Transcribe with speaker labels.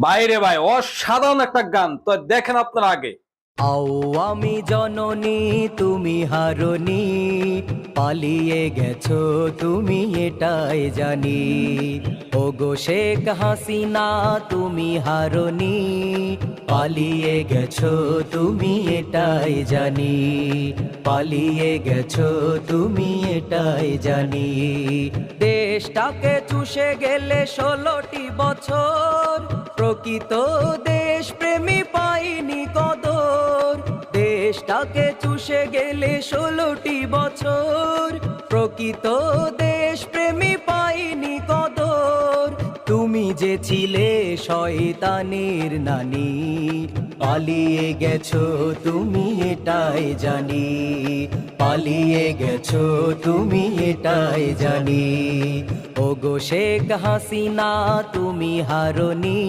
Speaker 1: বাইরে ভাই অসাধারণ একটা গান তো দেখেন আপনার আগে।
Speaker 2: আও আমি জননী তুমি হারনি, পালিয়ে গেছো তুমি এটাই জানি। ওগো শেখ হাসিনা তুমি হারনি, পালিয়ে গেছো তুমি এটাই জানি। পালিয়ে গেছো তুমি এটাই জানি। দেশটাকে চুষে গেলে 16টি বছর, প্রকৃত দেশ প্রেমী পাইনি কদর। দেশটাকে চুষে গেলে 16টি বছর, প্রকৃত দেশ প্রেমী পাইনি কদর। তুমি যে ছিলে শয়তানের নানি, পালিয়ে গেছো তুমি এটাই জানি। পালিয়ে গেছো তুমি এটাই জানি। ওগো শেখ হাসিনা তুমি হারনি।